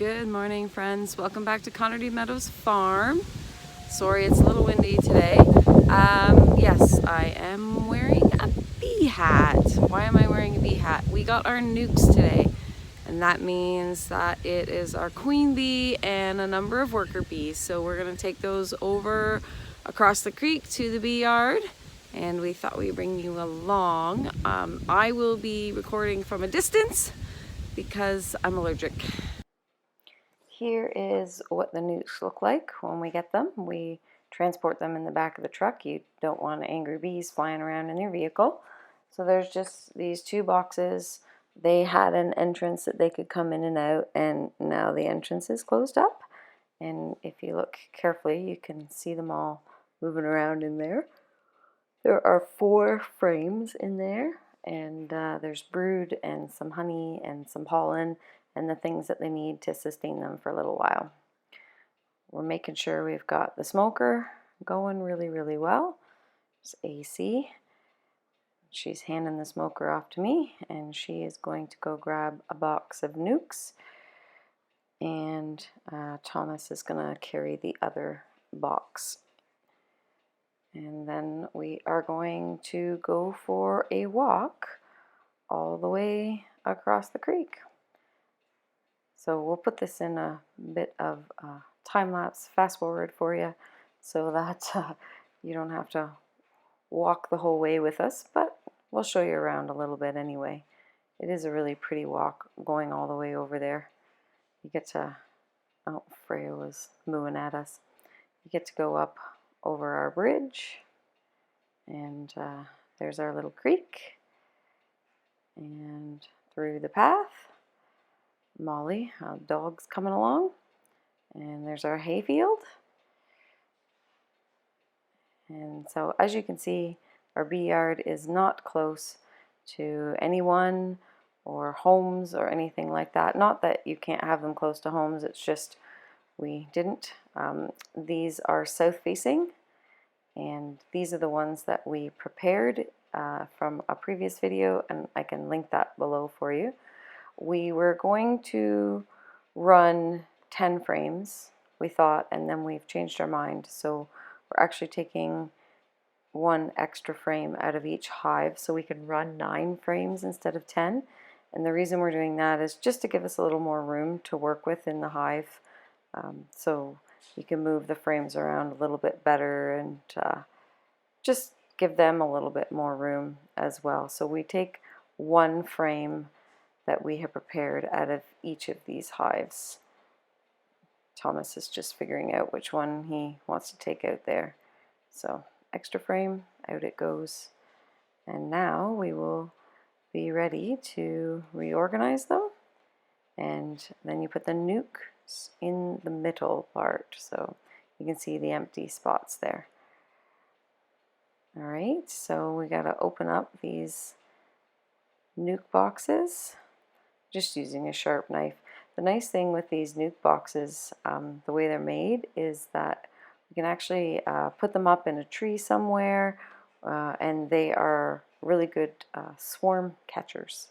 Good morning, friends. Welcome back to Connerty Meadows Farm. Sorry it's a little windy today. Yes, I am wearing a bee hat. Why am I wearing a bee hat? We got our nucs today, and that means that it is our queen bee and a number of worker bees. So we're going to take those over across the creek to the bee yard, and we thought we'd bring you along. I will be recording from a distance because I'm allergic. Here is what the nucs look like when we get them. We transport them in the back of the truck. You don't want angry bees flying around in your vehicle. So there's just these two boxes. They had an entrance that they could come in and out, and now the entrance is closed up. And if you look carefully, you can see them all moving around in there. There are 4 frames in there, and there's brood and some honey and some pollen and the things that they need to sustain them for a little while. We're making sure we've got the smoker going really well. It's AC. She's handing the smoker off to me, and she is going to go grab a box of nucs, and Thomas is going to carry the other box. And then we are going to go for a walk all the way across the creek. So we'll put this in a bit of time-lapse fast forward for you so that you don't have to walk the whole way with us, but we'll show you around a little bit anyway. It is a really pretty walk going all the way over there. You get to, oh, Freya was mooing at us. You get to go up over our bridge, and there's our little creek, and through the path. Molly, our dog's coming along, and there's our hayfield. And so as you can see, our bee yard is not close to anyone or homes or anything like that. Not that you can't have them close to homes, it's just we didn't. These are south facing, and these are the ones that we prepared from a previous video, and I can link that below for you. We were going to run 10 frames, we thought, and then we've changed our mind. So we're actually taking 1 extra frame out of each hive so we can run 9 frames instead of 10. And the reason we're doing that is just to give us a little more room to work with in the hive, so you can move the frames around a little bit better and just give them a little bit more room as well. So we take 1 frame that we have prepared out of each of these hives. Thomas is just figuring out which one he wants to take out there. So extra frame, out it goes. And now we will be ready to reorganize them. And then you put the nucs in the middle part, so you can see the empty spots there. Alright, so we got to open up these nuc boxes just using a sharp knife. The nice thing with these nuc boxes, the way they're made, is that you can actually put them up in a tree somewhere, and they are really good swarm catchers.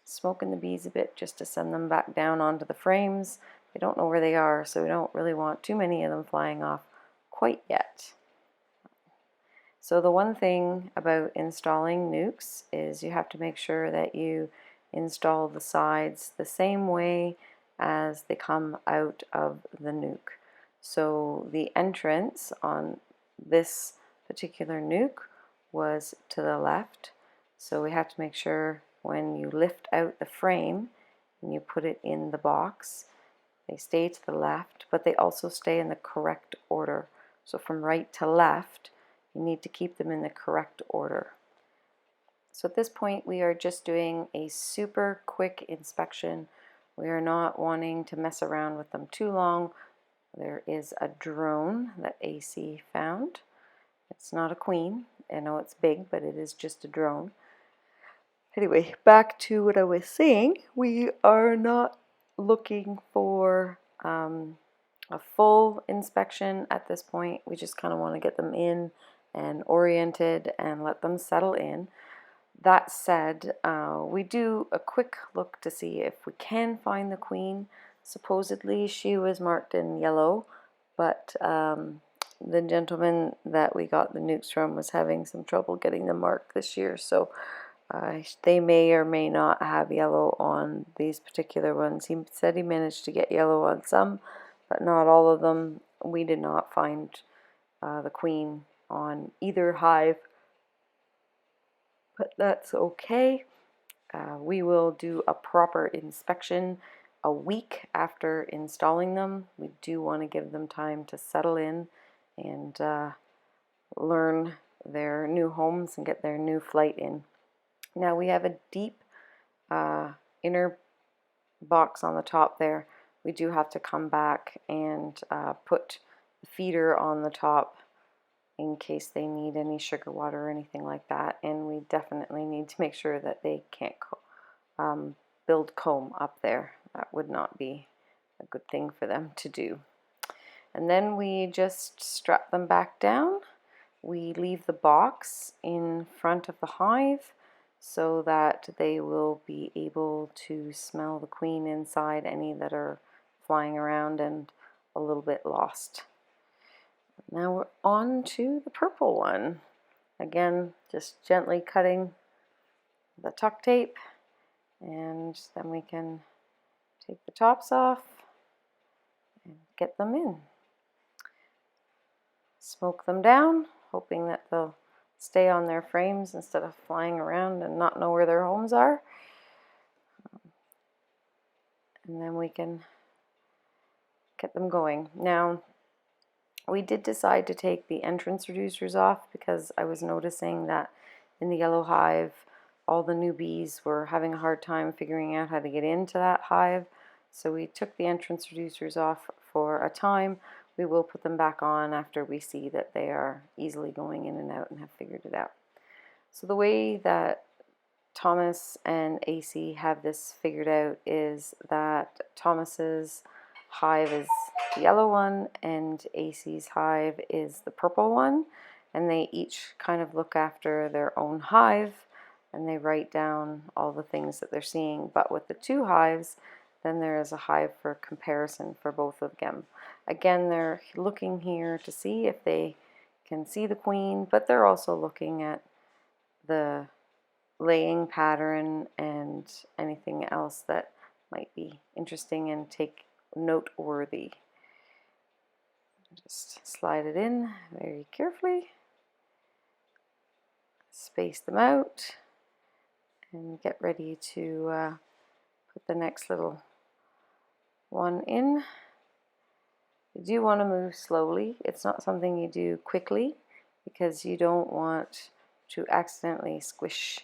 Smoking the bees a bit just to send them back down onto the frames. They don't know where they are, so we don't really want too many of them flying off quite yet. So the one thing about installing nucs is you have to make sure that you install the sides the same way as they come out of the nuc. So the entrance on this particular nuc was to the left, so we have to make sure when you lift out the frame and you put it in the box, they stay to the left, but they also stay in the correct order. So from right to left, you need to keep them in the correct order. So at this point we are just doing a super quick inspection. We are not wanting to mess around with them too long. There is a drone that AC found. It's not a queen. I know it's big, but it is just a drone. Anyway, back to what I was saying. We are not looking for a full inspection at this point. We just kind of want to get them in and oriented and let them settle in. That said, we do a quick look to see if we can find the queen. Supposedly she was marked in yellow, but the gentleman that we got the nucs from was having some trouble getting them marked this year, so they may or may not have yellow on these particular ones. He said he managed to get yellow on some, but not all of them. We did not find the queen on either hive, but that's okay. We will do a proper inspection a week after installing them. We do want to give them time to settle in and learn their new homes and get their new flight in. Now we have a deep inner box on the top there. We do have to come back and put the feeder on the top in case they need any sugar water or anything like that, and we definitely need to make sure that they can't build comb up there. That would not be a good thing for them to do. And then we just strap them back down. We leave the box in front of the hive so that they will be able to smell the queen inside, any that are flying around and a little bit lost. Now we're on to the purple one. Again, just gently cutting the tuck tape, and then we can take the tops off and get them in. Smoke them down, hoping that they'll stay on their frames instead of flying around and not know where their homes are. And then we can get them going. Now, we did decide to take the entrance reducers off because I was noticing that in the yellow hive, all the new bees were having a hard time figuring out how to get into that hive. So we took the entrance reducers off for a time. We will put them back on after we see that they are easily going in and out and have figured it out. So the way that Thomas and AC have this figured out is that Thomas's hive is the yellow one and AC's hive is the purple one, and they each kind of look after their own hive and they write down all the things that they're seeing. But with the two hives, then there is a hive for comparison for both of them. Again, they're looking here to see if they can see the queen, but they're also looking at the laying pattern and anything else that might be interesting and take noteworthy. Just slide it in very carefully, space them out, and get ready to put the next little one in. You do want to move slowly. It's not something you do quickly because you don't want to accidentally squish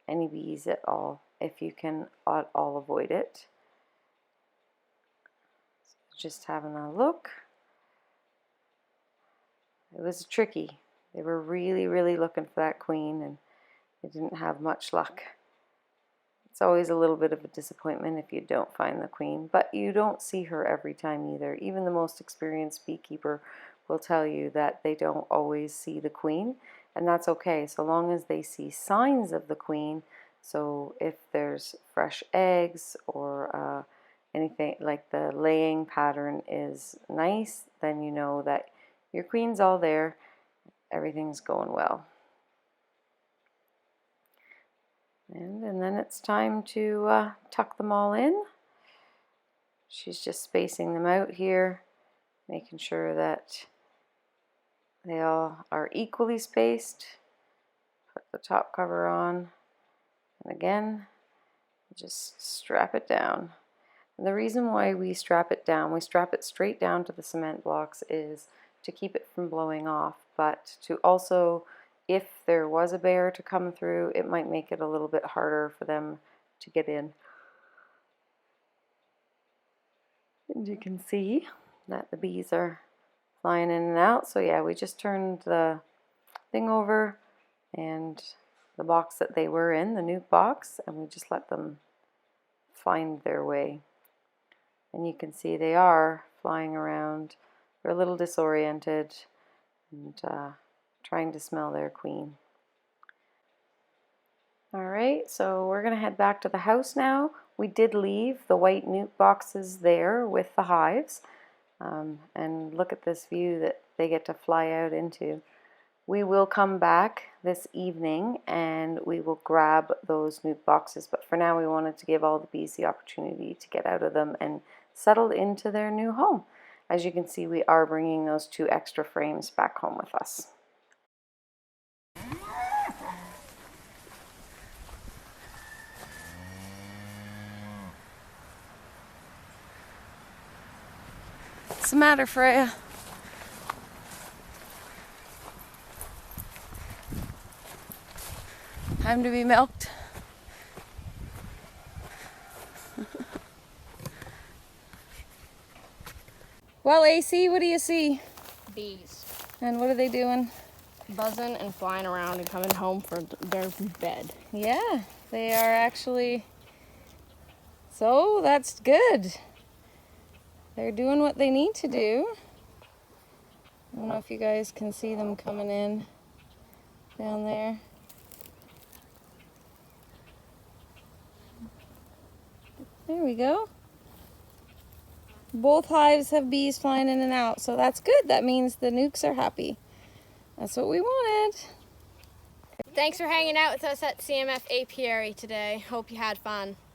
any bees at all if you can at all avoid it. Just having a look. It was tricky. They were really looking for that queen and they didn't have much luck. It's always a little bit of a disappointment if you don't find the queen, but you don't see her every time either. Even the most experienced beekeeper will tell you that they don't always see the queen, and that's okay so long as they see signs of the queen. So if there's fresh eggs or anything like the laying pattern is nice, then you know that your queen's all there, everything's going well. And then it's time to tuck them all in. She's just spacing them out here, making sure that they all are equally spaced. Put the top cover on, and again, just strap it down. And the reason why we strap it down, we strap it straight down to the cement blocks, is to keep it from blowing off, but to also, if there was a bear to come through, it might make it a little bit harder for them to get in. And you can see that the bees are flying in and out. So yeah, we just turned the thing over and the box that they were in, the nuc box, and we just let them find their way. And you can see they are flying around. They're a little disoriented and trying to smell their queen. Alright, so we're going to head back to the house now. We did leave the white nuc boxes there with the hives. And look at this view that they get to fly out into. We will come back this evening and we will grab those nuc boxes, but for now we wanted to give all the bees the opportunity to get out of them and settle into their new home. As you can see, we are bringing those 2 extra frames back home with us. What's the matter, Freya? Time to be milked. Well, AC, what do you see? Bees. And what are they doing? Buzzing and flying around and coming home for their bed. Yeah, they are actually. So that's good. They're doing what they need to do. I don't know if you guys can see them coming in down there. There we go. Both hives have bees flying in and out, so that's good. That means the nucs are happy. That's what we wanted. Thanks for hanging out with us at CMF Apiary today. Hope you had fun.